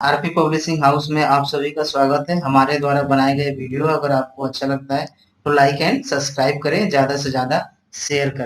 RP publishing house में आप सभी का स्वागत है। हमारे द्वारा बनाए गए वीडियो अगर आपको अच्छा लगता है तो लाइक एंड सब्सक्राइब करें, ज़्यादा से ज़्यादा शेयर करें।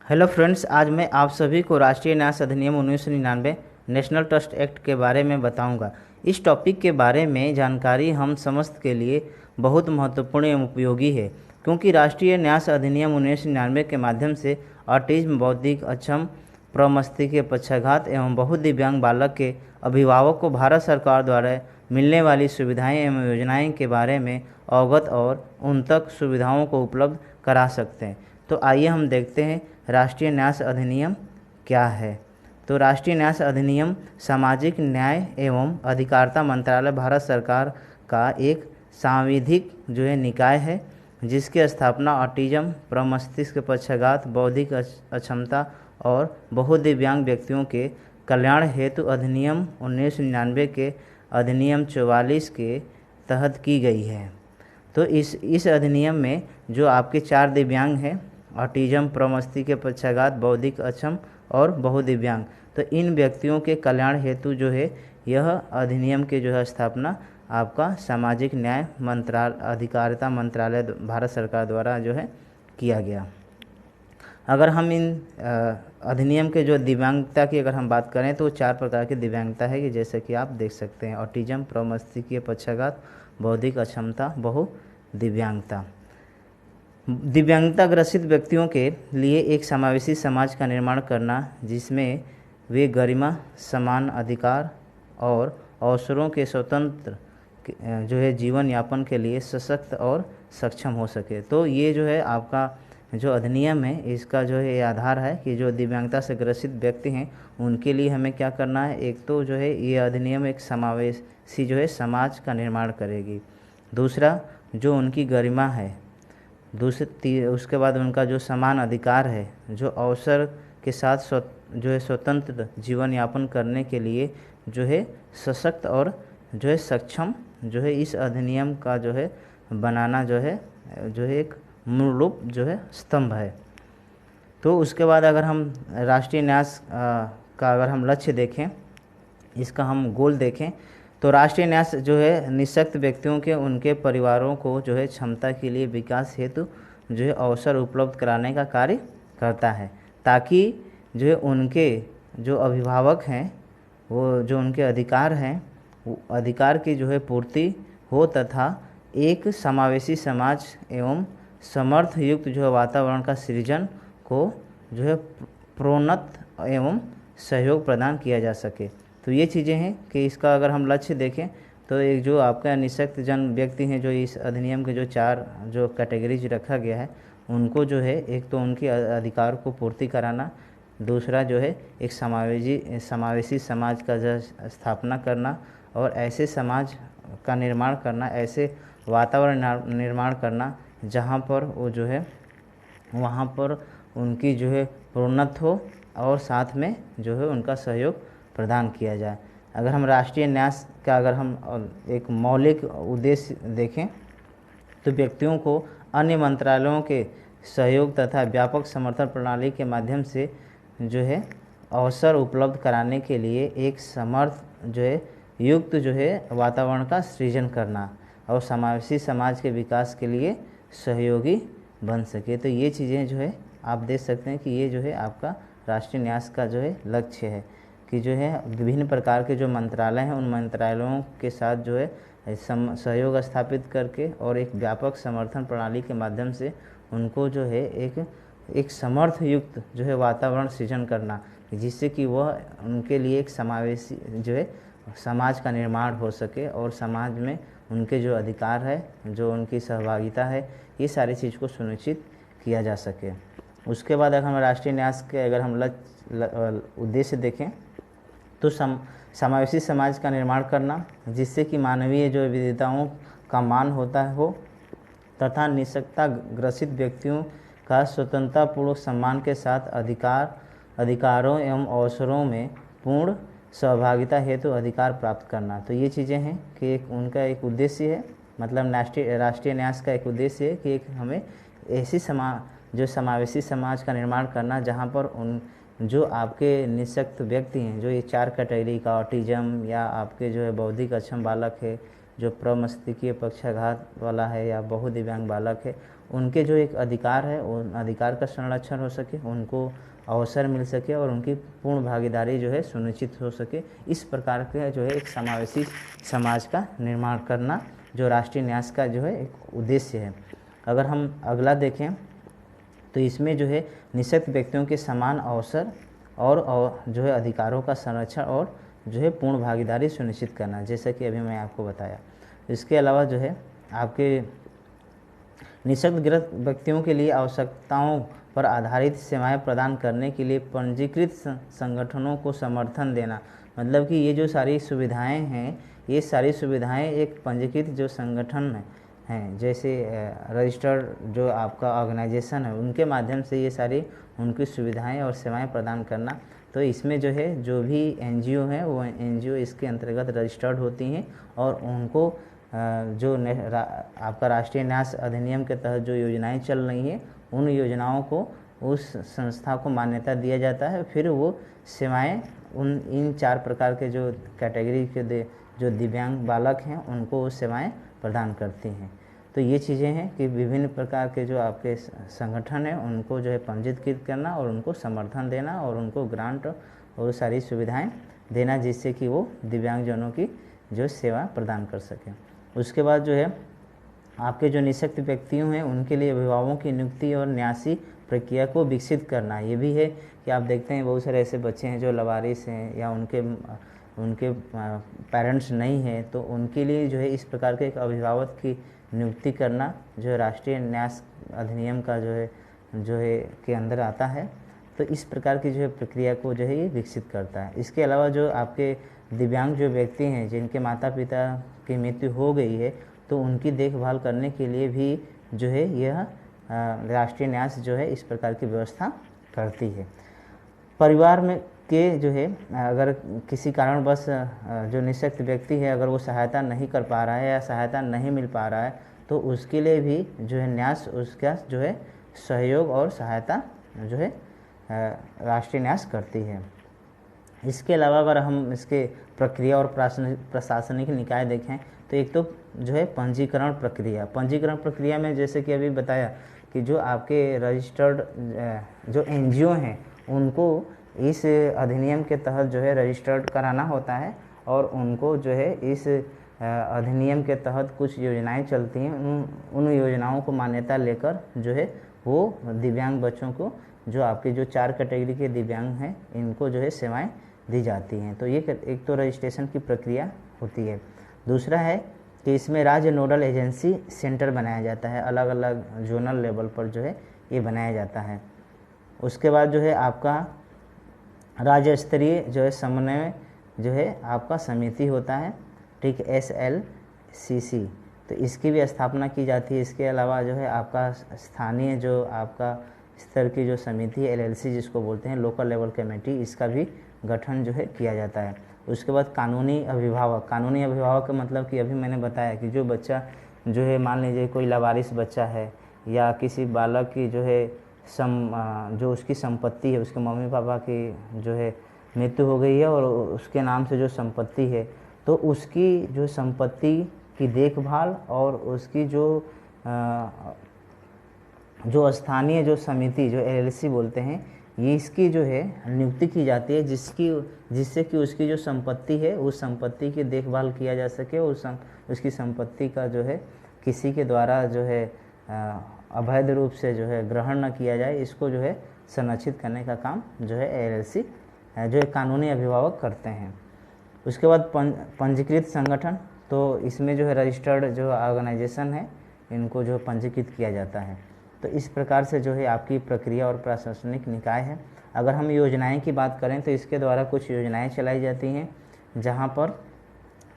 हेलो फ्रेंड्स, आज मैं आप सभी को राष्ट्रीय न्यास अधिनियम 1999 नेशनल ट्रस्ट एक्ट के बारे में बताऊंगा। इस टॉपिक के बारे में जानकारी हम समस्त के लिए बहुत महत्वपूर्ण एवं उपयोगी है, क्योंकि राष्ट्रीय न्यास अधिनियम 1999 के माध्यम से ऑटिज्म, बौद्धिक अक्षम, प्रमस्तिष्क पक्षाघात एवं बहुदिव्यांग बालक के अभिभावक को भारत सरकार द्वारा मिलने वाली सुविधाएं एवं योजनाएं के बारे में अवगत और उन तक सुविधाओं को उपलब्ध करा सकते हैं। तो आइए हम देखते हैं राष्ट्रीय न्यास अधिनियम क्या है। तो राष्ट्रीय न्यास अधिनियम सामाजिक न्याय एवं अधिकारिता मंत्रालय भारत सरकार का एक सांविधिक निकाय है, जिसकी स्थापना ऑटिज्म, प्रमस्तिष्क पक्षाघात, बौद्धिक अक्षमता और बहुदिव्यांग व्यक्तियों के कल्याण हेतु अधिनियम 1999 के अधिनियम 44 के तहत की गई है। तो इस अधिनियम में जो आपके 4 दिव्यांग हैं, ऑटिज्म, प्रमस्तिष्क पक्षाघात, बौद्धिक अक्षम और बहुदिव्यांग, तो इन व्यक्तियों के कल्याण हेतु यह अधिनियम के स्थापना आपका सामाजिक न्याय मंत्रालय, अधिकारिता मंत्रालय भारत सरकार द्वारा किया गया। अगर हम इन अधिनियम के दिव्यांगता की अगर हम बात करें तो 4 प्रकार की दिव्यांगता है कि जैसे कि आप देख सकते हैं: ऑटिज्म, प्रमस्तिष्क पक्षाघात, बौद्धिक अक्षमता, बहुदिव्यांगता। दिव्यांगता ग्रसित व्यक्तियों के लिए एक समावेशी समाज का निर्माण करना, जिसमें वे गरिमा, समान अधिकार और अवसरों के स्वतंत्र जीवन यापन के लिए सशक्त और सक्षम हो सके। तो ये आपका अधिनियम है, इसका ये आधार है कि जो दिव्यांगता से ग्रसित व्यक्ति हैं उनके लिए हमें क्या करना है। एक तो ये अधिनियम एक समावेशी समाज का निर्माण करेगी। दूसरा, जो उनकी गरिमा है। उसके बाद उनका जो समान अधिकार है, जो अवसर के साथ स्वतंत्र जीवन यापन करने के लिए सशक्त और सक्षम इस अधिनियम का बनाना एक मूल रूप स्तंभ है। तो उसके बाद अगर हम राष्ट्रीय न्यास का अगर हम लक्ष्य देखें, इसका हम गोल देखें, तो राष्ट्रीय न्यास निःशक्त व्यक्तियों के उनके परिवारों को क्षमता के लिए विकास हेतु अवसर उपलब्ध कराने का कार्य करता है, ताकि उनके अभिभावक हैं, वो उनके अधिकार हैं, वो अधिकार की पूर्ति हो तथा एक समावेशी समाज एवं समर्थ युक्त वातावरण का सृजन को प्रोन्नत एवं सहयोग प्रदान किया जा सके। तो ये चीज़ें हैं कि इसका अगर हम लक्ष्य देखें तो एक आपका निःशक्त जन व्यक्ति हैं, जो इस अधिनियम के 4 कैटेगरीज रखा गया है, उनको एक तो उनके अधिकार को पूर्ति कराना, दूसरा एक समावेशी समाज का स्थापना करना और ऐसे समाज का निर्माण करना, ऐसे वातावरण निर्माण करना जहाँ पर वो वहाँ पर उनकी प्रोन्नत हो और साथ में उनका सहयोग प्रदान किया जाए। अगर हम राष्ट्रीय न्यास का अगर हम एक मौलिक उद्देश्य देखें तो व्यक्तियों को अन्य मंत्रालयों के सहयोग तथा व्यापक समर्थन प्रणाली के माध्यम से अवसर उपलब्ध कराने के लिए एक समर्थ युक्त वातावरण का सृजन करना और समावेशी समाज के विकास के लिए सहयोगी बन सके। तो ये चीज़ें आप देख सकते हैं कि ये आपका राष्ट्रीय न्यास का लक्ष्य है कि विभिन्न प्रकार के मंत्रालय हैं, उन मंत्रालयों के साथ सहयोग स्थापित करके और एक व्यापक समर्थन प्रणाली के माध्यम से उनको एक समर्थ युक्त वातावरण सृजन करना, जिससे कि वह उनके लिए एक समावेशी समाज का निर्माण हो सके और समाज में उनके अधिकार है, उनकी सहभागिता है, ये सारी चीज़ को सुनिश्चित किया जा सके। उसके बाद अगर हम राष्ट्रीय न्यास के अगर हम उद्देश्य देखें तो समावेशी समाज का निर्माण करना, जिससे कि मानवीय विविधताओं का मान होता हो तथा निःशक्तता ग्रसित व्यक्तियों का स्वतंत्रतापूर्वक सम्मान के साथ अधिकारों एवं अवसरों में पूर्ण सहभागिता हेतु अधिकार प्राप्त करना। तो ये चीज़ें हैं कि उनका एक उद्देश्य है, मतलब राष्ट्रीय न्यास का एक उद्देश्य है कि हमें ऐसी समावेशी समाज का निर्माण करना जहाँ पर जो आपके निःशक्त व्यक्ति हैं, जो ये 4 कैटेगरी का ऑटिज्म या आपके जो है बौद्धिक अक्षम बालक है, जो प्रमस्तिष्कीय पक्षाघात वाला है या बहुदिव्यांग बालक है, उनके जो एक अधिकार है उन अधिकार का संरक्षण हो सके, उनको अवसर मिल सके और उनकी पूर्ण भागीदारी जो है सुनिश्चित हो सके। इस प्रकार के जो है एक समावेशी समाज का निर्माण करना जो राष्ट्रीय न्यास का जो है एक उद्देश्य है। अगर हम अगला देखें तो इसमें जो है निःशक्त व्यक्तियों के समान अवसर और जो है अधिकारों का संरक्षण और जो है पूर्ण भागीदारी सुनिश्चित करना, जैसा कि अभी मैं आपको बताया। इसके अलावा जो है आपके निःशक्त व्यक्तियों के लिए आवश्यकताओं पर आधारित सेवाएं प्रदान करने के लिए पंजीकृत संगठनों को समर्थन देना, मतलब कि ये जो सारी सुविधाएं हैं, ये सारी सुविधाएं एक पंजीकृत जो संगठन हैं, जैसे रजिस्टर्ड जो आपका ऑर्गेनाइजेशन है, उनके माध्यम से ये सारी उनकी सुविधाएं और सेवाएं प्रदान करना। तो इसमें जो है जो भी एनजीओ हैं वो एनजीओ इसके अंतर्गत रजिस्टर्ड होती हैं और उनको जो आपका राष्ट्रीय न्यास अधिनियम के तहत जो योजनाएं चल रही हैं, उन योजनाओं को उस संस्था को मान्यता दिया जाता है। फिर वो सेवाएं इन 4 प्रकार के जो कैटेगरी के जो दिव्यांग बालक हैं उनको वो सेवाएं प्रदान करती हैं। तो ये चीज़ें हैं कि विभिन्न प्रकार के जो आपके संगठन हैं उनको जो है पंजीकृत करना और उनको समर्थन देना और उनको ग्रांट और सारी सुविधाएं देना, जिससे कि वो दिव्यांगजनों की जो सेवा प्रदान कर सकें। उसके बाद जो है आपके जो निःशक्त व्यक्तियों हैं उनके लिए अभिभावकों की नियुक्ति और न्यासी प्रक्रिया को विकसित करना। ये भी है कि आप देखते हैं बहुत सारे ऐसे बच्चे हैं जो लवारिस हैं या उनके पेरेंट्स नहीं हैं, तो उनके लिए जो है इस प्रकार के एक अभिभावक की नियुक्ति करना जो है राष्ट्रीय न्यास अधिनियम का जो है के अंदर आता है। तो इस प्रकार की जो है प्रक्रिया को जो है ये विकसित करता है। इसके अलावा जो आपके दिव्यांग जो व्यक्ति हैं जिनके माता पिता की मृत्यु हो गई है, तो उनकी देखभाल करने के लिए भी जो है यह राष्ट्रीय न्यास जो है इस प्रकार की व्यवस्था करती है। परिवार में के जो है अगर किसी कारणवश जो निःशक्त व्यक्ति है अगर वो सहायता नहीं कर पा रहा है या सहायता नहीं मिल पा रहा है, तो उसके लिए भी जो है न्यास उसका जो है सहयोग और सहायता जो है राष्ट्रीय न्यास करती है। इसके अलावा अगर हम इसके प्रक्रिया और प्रशासनिक निकाय देखें तो एक तो जो है पंजीकरण प्रक्रिया में जैसे कि अभी बताया कि जो आपके रजिस्टर्ड जो एनजीओ हैं उनको इस अधिनियम के तहत जो है रजिस्टर्ड कराना होता है और उनको जो है इस अधिनियम के तहत कुछ योजनाएं चलती हैं, उन योजनाओं को मान्यता लेकर जो है वो दिव्यांग बच्चों को जो आपके जो 4 कैटेगरी के दिव्यांग हैं इनको जो है सेवाएं दी जाती हैं। तो ये एक तो रजिस्ट्रेशन की प्रक्रिया होती है। दूसरा है कि इसमें राज्य नोडल एजेंसी सेंटर बनाया जाता है, अलग अलग जोनल लेवल पर जो है ये बनाया जाता है। उसके बाद जो है आपका राज्य स्तरीय जो है समन्वय जो है आपका समिति होता है, ठीक, SLCC, तो इसकी भी स्थापना की जाती है। इसके अलावा जो है आपका स्थानीय जो आपका स्तर की जो समिति है LLC जिसको बोलते हैं लोकल लेवल कमेटी, इसका भी गठन जो है किया जाता है। उसके बाद कानूनी अभिभावक का मतलब कि अभी मैंने बताया कि जो बच्चा जो है मान लीजिए कोई लावारिस बच्चा है या किसी बालक की जो है जो उसकी संपत्ति है, उसके मम्मी पापा की जो है मृत्यु हो गई है और उसके नाम से जो संपत्ति है, तो उसकी जो संपत्ति की देखभाल और उसकी जो स्थानीय जो समिति जो LLC बोलते हैं, ये इसकी जो है नियुक्ति की जाती है जिससे कि उसकी जो संपत्ति है उस संपत्ति की देखभाल किया जा सके, उसकी संपत्ति का जो है किसी के द्वारा जो है अवैध रूप से जो है ग्रहण न किया जाए, इसको जो है संरक्षित करने का काम जो है LLC जो है कानूनी अभिभावक करते हैं। उसके बाद पंजीकृत संगठन, तो इसमें जो है रजिस्टर्ड जो ऑर्गेनाइजेशन है इनको जो पंजीकृत किया जाता है। तो इस प्रकार से जो है आपकी प्रक्रिया और प्रशासनिक निकाय है। अगर हम योजनाएं की बात करें तो इसके द्वारा कुछ योजनाएं चलाई जाती हैं जहां पर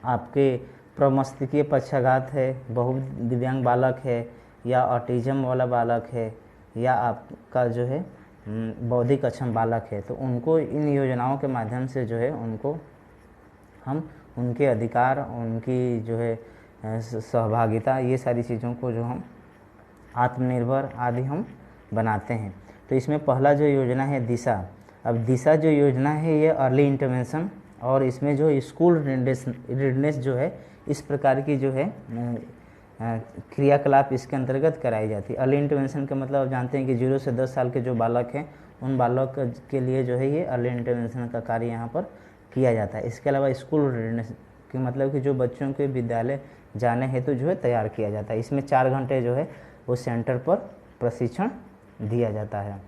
आपके प्रमस्तिष्कीय पक्षाघात है, बहुदिव्यांग बालक है या ऑटिज्म वाला बालक है या आपका जो है बौद्धिक अक्षम बालक है, तो उनको इन योजनाओं के माध्यम से जो है उनको हम उनके अधिकार, उनकी जो है सहभागिता, ये सारी चीज़ों को जो हम आत्मनिर्भर आदि हम बनाते हैं। तो इसमें पहला जो योजना है दिशा, अब दिशा जो योजना है ये अर्ली इंटरवेंशन और इसमें जो स्कूल रेडनेस जो है इस प्रकार की जो है क्रियाकलाप इसके अंतर्गत कराई जाती है। अर्ली इंटरवेंशन का मतलब आप जानते हैं कि 0 से 10 साल के जो बालक हैं उन बालक के लिए जो है ये अर्ली इंटरवेंशन का कार्य यहाँ पर किया जाता है। इसके अलावा स्कूल रेडनेस के मतलब कि जो बच्चों के विद्यालय जाने हेतु जो है तैयार किया जाता है। इसमें 4 घंटे जो है वो सेंटर पर प्रशिक्षण दिया जाता है।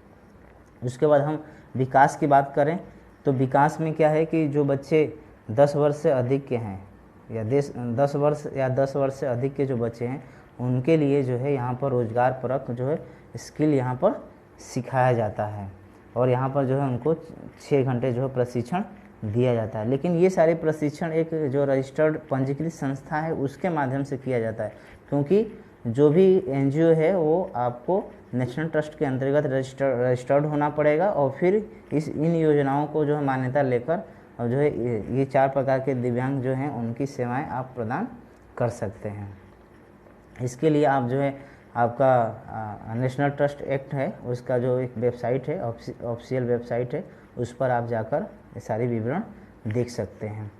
उसके बाद हम विकास की बात करें तो विकास में क्या है कि जो बच्चे 10 वर्ष से अधिक के हैं या 10 वर्ष से अधिक के जो बच्चे हैं उनके लिए जो है यहाँ पर रोजगार परक जो है स्किल यहाँ पर सिखाया जाता है और यहाँ पर जो है उनको 6 घंटे जो है प्रशिक्षण दिया जाता है। लेकिन ये सारे प्रशिक्षण एक जो रजिस्टर्ड पंजीकृत संस्था है उसके माध्यम से किया जाता है, क्योंकि जो भी एनजीओ है वो आपको नेशनल ट्रस्ट के अंतर्गत रजिस्टर्ड होना पड़ेगा और फिर इन योजनाओं को जो है मान्यता लेकर और जो है ये 4 प्रकार के दिव्यांग जो हैं उनकी सेवाएं आप प्रदान कर सकते हैं। इसके लिए आप जो है आपका नेशनल ट्रस्ट एक्ट है उसका जो एक वेबसाइट है, ऑफिशियल वेबसाइट है, उस पर आप जाकर ये सारी विवरण देख सकते हैं।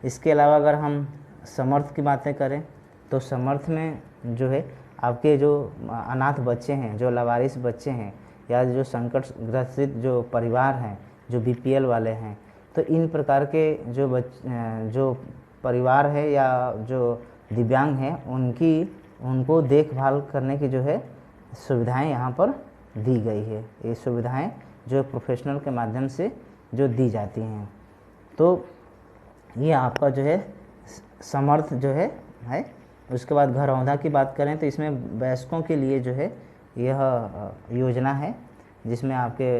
इसके अलावा अगर हम समर्थ की बातें करें तो समर्थ में जो है आपके जो अनाथ बच्चे हैं, जो लावारिस बच्चे हैं या जो संकट ग्रसित जो परिवार हैं, जो बीपीएल वाले हैं, तो इन प्रकार के जो परिवार है या जो दिव्यांग हैं उनको देखभाल करने की जो है सुविधाएं यहाँ पर दी गई है। ये सुविधाएं जो प्रोफेशनल के माध्यम से जो दी जाती हैं। तो ये आपका जो है समर्थ जो है। उसके बाद घरौंधा की बात करें तो इसमें वयस्कों के लिए जो है यह योजना है जिसमें आपके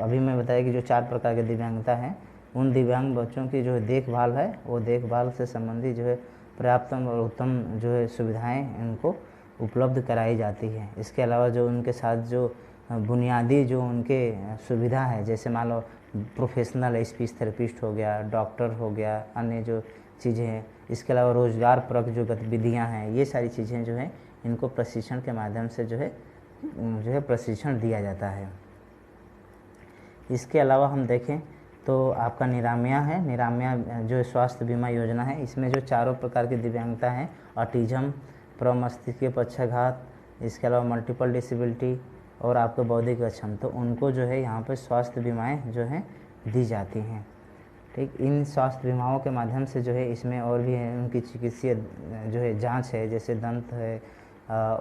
अभी मैं बताया कि जो 4 प्रकार के दिव्यांगता हैं उन दिव्यांग बच्चों की जो देखभाल है वो देखभाल से संबंधित जो है पर्याप्त और उत्तम जो है सुविधाएं इनको उपलब्ध कराई जाती है। इसके अलावा जो उनके साथ जो बुनियादी जो उनके सुविधा है, जैसे मान लो प्रोफेशनल स्पीच थेरेपिस्ट हो गया, डॉक्टर हो गया, अन्य जो चीज़ें हैं, इसके अलावा रोजगार परक जो गतिविधियां हैं, ये सारी चीज़ें जो हैं इनको प्रशिक्षण के माध्यम से जो है प्रशिक्षण दिया जाता है। इसके अलावा हम देखें तो आपका निरामया है। निरामया जो स्वास्थ्य बीमा योजना है, इसमें जो 4 प्रकार की दिव्यांगता हैं, ऑटिज्म, प्रमस्तिष्कीय पक्षाघात, इसके अलावा मल्टीपल डिसेबिलिटी और आपको बौद्धिक अक्षम, तो उनको जो है यहाँ पर स्वास्थ्य बीमाएं जो हैं दी जाती हैं। ठीक, इन स्वास्थ्य बीमाओं के माध्यम से जो है इसमें और भी है उनकी चिकित्सीय जो है जांच है, जैसे दंत है,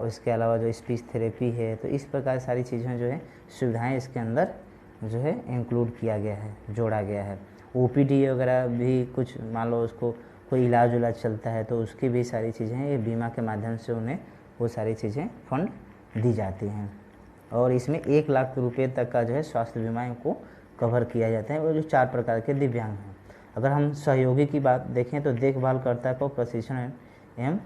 इसके अलावा जो स्पीच थेरेपी है, तो इस प्रकार सारी चीज़ें जो है सुविधाएं इसके अंदर जो है इंक्लूड किया गया है, जोड़ा गया है। ओपीडी वगैरह भी कुछ मान लो उसको कोई इलाज उलाज चलता है तो उसकी भी सारी चीज़ें ये बीमा के माध्यम से उन्हें वो सारी चीज़ें फंड दी जाती हैं और इसमें 1 लाख रुपये तक का जो है स्वास्थ्य बीमा को कवर किया जाता है। और जो 4 प्रकार के दिव्यांग हैं, अगर हम सहयोगी की बात देखें तो देखभालकर्ता को प्रशिक्षण एवं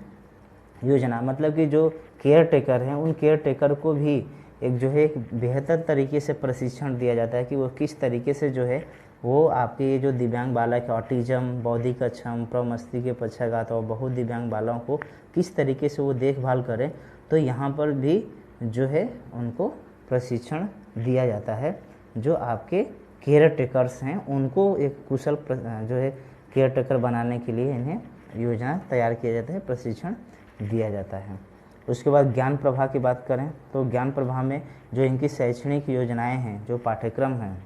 योजना, मतलब कि जो केयर टेकर हैं उन केयर टेकर को भी एक जो है एक बेहतर तरीके से प्रशिक्षण दिया जाता है कि वो किस तरीके से जो है वो आपके ये जो दिव्यांग बालक ऑटिज्म, बौद्धिक अक्षम, प्रमस्तिष्कीय पक्षाघात और बहुत दिव्यांग बालकों को किस तरीके से वो देखभाल करें। तो यहाँ पर भी जो है उनको प्रशिक्षण दिया जाता है। जो आपके केयर टेकर्स हैं उनको एक कुशल जो है केयर टेकर बनाने के लिए इन्हें योजना तैयार किया जाता है, प्रशिक्षण दिया जाता है। उसके बाद ज्ञान प्रवाह की बात करें तो ज्ञान प्रवाह में जो इनकी शैक्षणिक योजनाएं हैं, जो पाठ्यक्रम हैं,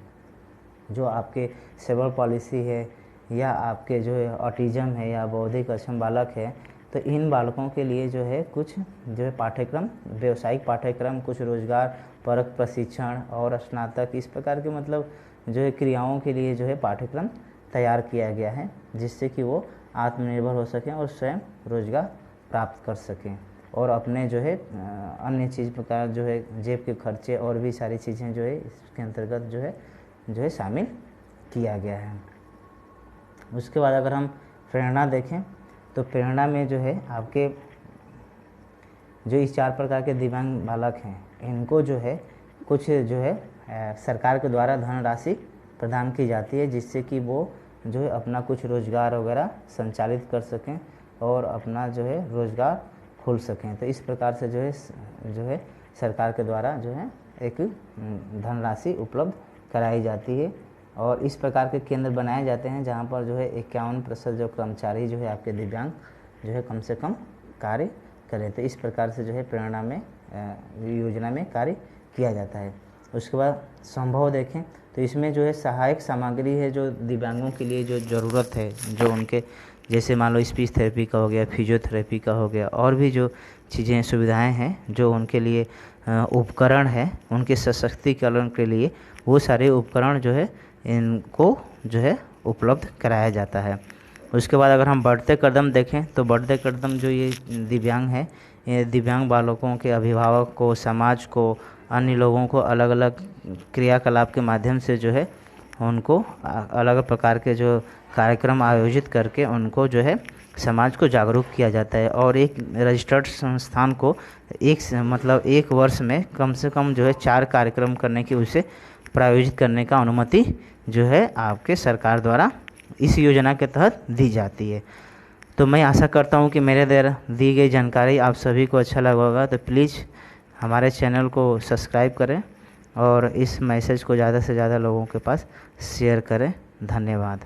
जो आपके सेवर पॉलिसी है या आपके जो है ऑटिज्म है या बौद्धिक अक्षम बालक है, तो इन बालकों के लिए जो है कुछ जो है पाठ्यक्रम, व्यावसायिक पाठ्यक्रम, कुछ रोजगार परक प्रशिक्षण और स्नातक, इस प्रकार के मतलब जो है क्रियाओं के लिए जो है पाठ्यक्रम तैयार किया गया है जिससे कि वो आत्मनिर्भर हो सकें और स्वयं रोजगार प्राप्त कर सकें और अपने जो है अन्य चीज़ प्रकार जो है जेब के खर्चे और भी सारी चीज़ें जो है इसके अंतर्गत जो है शामिल किया गया है। उसके बाद अगर हम प्रेरणा देखें तो प्रेरणा में जो है आपके जो इस 4 प्रकार के दिव्यांग बालक हैं इनको जो है कुछ जो है सरकार के द्वारा धनराशि प्रदान की जाती है जिससे कि वो जो है अपना कुछ रोजगार वगैरह संचालित कर सकें और अपना जो है रोजगार खोल सकें। तो इस प्रकार से जो है सरकार के द्वारा जो है एक धनराशि उपलब्ध कराई जाती है। और इस प्रकार के केंद्र बनाए जाते हैं जहाँ पर जो है 51% जो कर्मचारी जो है आपके दिव्यांग जो है कम से कम कार्य करें। तो इस प्रकार से जो है प्रेरणा में योजना में कार्य किया जाता है। उसके बाद संभव देखें तो इसमें जो है सहायक सामग्री है जो दिव्यांगों के लिए जो ज़रूरत है, जो उनके जैसे मान लो स्पीच थेरेपी का हो गया, फिजियोथेरेपी का हो गया, और भी जो चीज़ें सुविधाएं हैं जो उनके लिए उपकरण है उनके सशक्तिकरण के लिए, वो सारे उपकरण जो है इनको जो है उपलब्ध कराया जाता है। उसके बाद अगर हम बढ़ते कदम देखें तो बढ़ते कदम जो ये दिव्यांग है, ये दिव्यांग बालकों के अभिभावक को, समाज को, अन्य लोगों को अलग अलग क्रियाकलाप के माध्यम से जो है उनको अलग अलग प्रकार के जो कार्यक्रम आयोजित करके उनको जो है समाज को जागरूक किया जाता है। और एक रजिस्टर्ड संस्थान को एक वर्ष में कम से कम जो है 4 कार्यक्रम करने की, उसे प्रायोजित करने का अनुमति जो है आपके सरकार द्वारा इस योजना के तहत दी जाती है। तो मैं आशा करता हूँ कि मेरे द्वारा दी गई जानकारी आप सभी को अच्छा लगा होगा। तो प्लीज़ हमारे चैनल को सब्सक्राइब करें और इस मैसेज को ज़्यादा से ज़्यादा लोगों के पास शेयर करें। धन्यवाद।